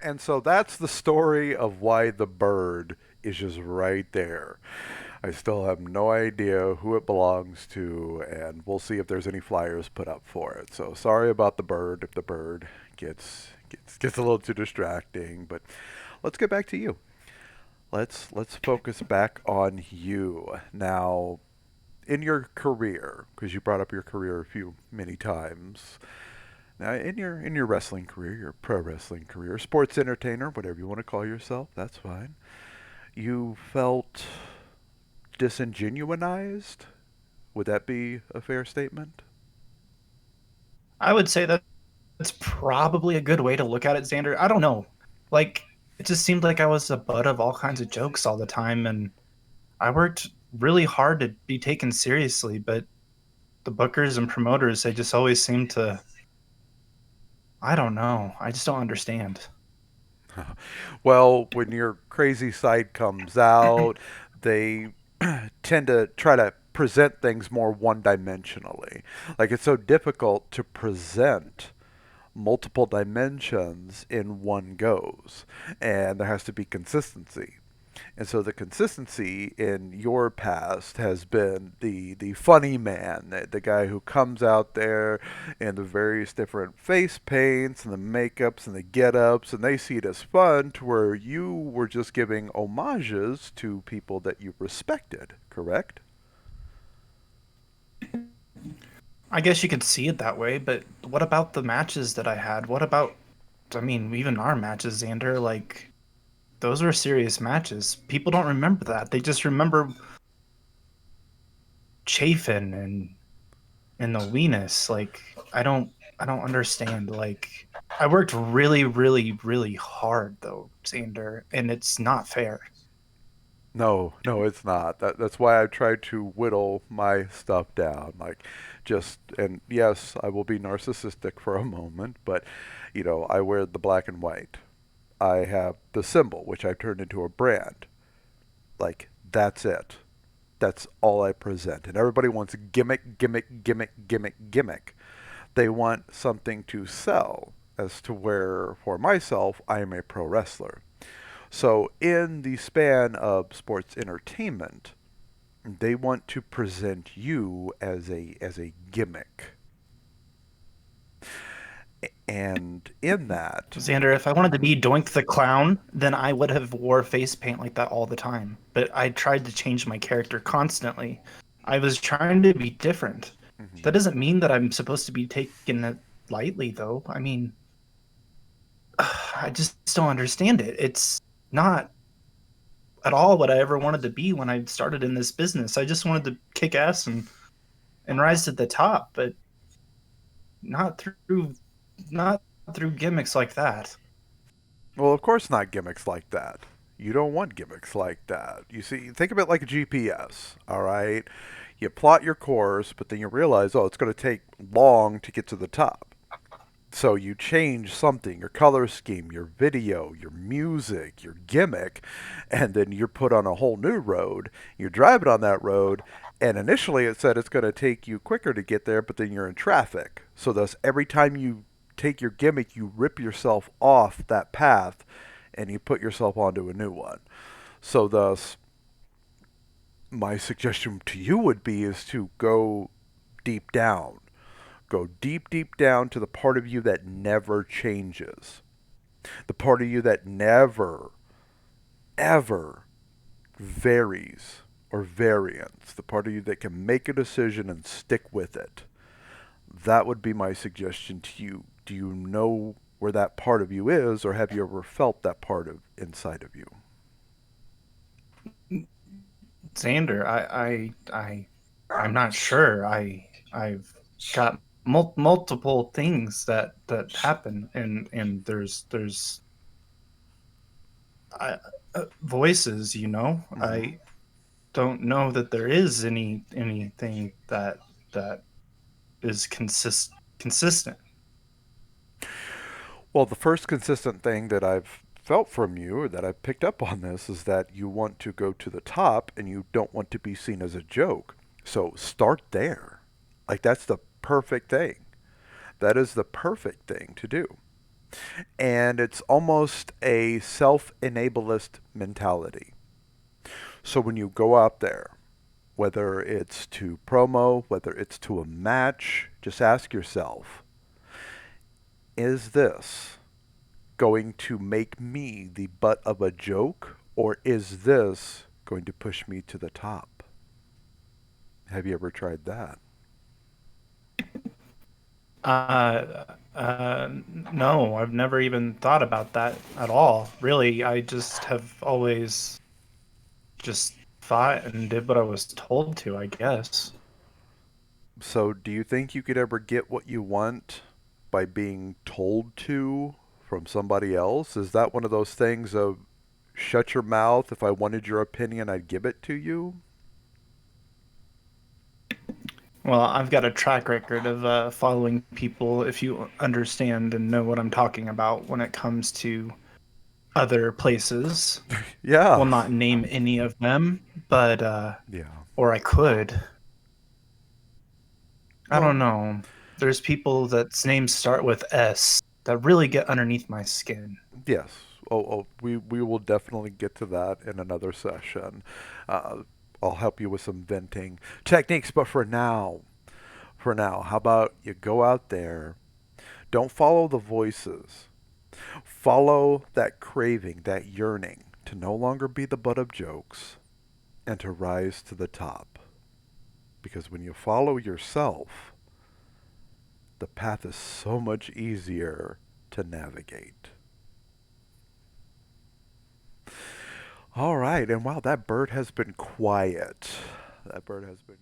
And so that's the story of why the bird is just right there. I still have no idea who it belongs to, and we'll see if there's any flyers put up for it. So sorry about the bird if the bird gets a little too distracting, but let's get back to you. Let's focus back on you. Now, in your career, because you brought up your career a few many times. Now, in your wrestling career, your pro wrestling career, sports entertainer, whatever you want to call yourself, that's fine. You felt disingenuinized? Would that be a fair statement? I would say that that's probably a good way to look at it, Xander. I don't know. Like, it just seemed like I was the butt of all kinds of jokes all the time, and I worked really hard to be taken seriously, but the bookers and promoters, they just always seem to, I don't know. I just don't understand. Well, when your crazy side comes out, they tend to try to present things more one dimensionally. Like it's so difficult to present multiple dimensions in one goes, and there has to be consistency. And so the consistency in your past has been the funny man, the guy who comes out there in the various different face paints and the makeups and the get-ups, and they see it as fun to where you were just giving homages to people that you respected, correct? I guess you could see it that way, but what about the matches that I had? What about, I mean, even our matches, Xander? Like, those were serious matches. People don't remember that. They just remember Chafin and the Venus. Like, I don't, I don't understand. Like, I worked really, really, really hard though, Xander, and it's not fair. No, no, it's not. That's why I tried to whittle my stuff down. Like, just and yes, I will be narcissistic for a moment, but I wear the black and white. I have the symbol, which I've turned into a brand. Like, that's it. That's all I present. And everybody wants gimmick, gimmick, gimmick, gimmick, gimmick. They want something to sell, as to where, for myself, I am a pro wrestler. So, in the span of sports entertainment, they want to present you as a gimmick. And in that, Xander, if I wanted to be Doink the Clown, then I would have wore face paint like that all the time. But I tried to change my character constantly. I was trying to be different. mhm. That doesn't mean that I'm supposed to be taking it lightly, though. I mean, I just don't understand it. It's not at all what I ever wanted to be when I started in this business. I just wanted to kick ass and rise to the top, but not through not through gimmicks like that. Well, of course not gimmicks like that. You don't want gimmicks like that. You see, think of it like a GPS, all right? You plot your course, but then you realize, oh, it's going to take long to get to the top. So you change something, your color scheme, your video, your music, your gimmick, and then you're put on a whole new road. You're driving on that road, and initially it said it's going to take you quicker to get there, but then you're in traffic. So thus, every time you take your gimmick, you rip yourself off that path, and you put yourself onto a new one. So thus, my suggestion to you would be is to go deep down. Go deep, deep down to the part of you that never changes. The part of you that never, ever varies or variants. The part of you that can make a decision and stick with it. That would be my suggestion to you. Do you know where that part of you is, or have you ever felt that part of inside of you? Xander, I'm not sure. I've got multiple things that happen, and there's I, voices. You know, Mm-hmm. I don't know that there is anything that is consistent. Well, the first consistent thing that I've felt from you, or that I've picked up on this, is that you want to go to the top and you don't want to be seen as a joke. So start there. Like, that's the perfect thing. That is the perfect thing to do. And it's almost a self-enablest mentality. So when you go out there, whether it's to promo, whether it's to a match, just ask yourself, is this going to make me the butt of a joke, or is this going to push me to the top? Have you ever tried that? No, I've never even thought about that at all. Really, I just have always just fought and did what I was told to, I guess. So, do you think you could ever get what you want by being told to from somebody else? Is that one of those things of shut your mouth? If I wanted your opinion, I'd give it to you? Well, I've got a track record of following people, if you understand and know what I'm talking about when it comes to other places. Will Yeah. not name any of them, but Yeah. or I could. I Well, don't know. There's people that's names start with S that really get underneath my skin. yes. We will definitely get to that in another session. Uh, I'll help you with some venting techniques, but for now, how about you go out there? Don't follow the voices. Follow that craving, that yearning to no longer be the butt of jokes and to rise to the top. Because when you follow yourself, the path is so much easier to navigate. All right, and wow, that bird has been quiet. That bird has been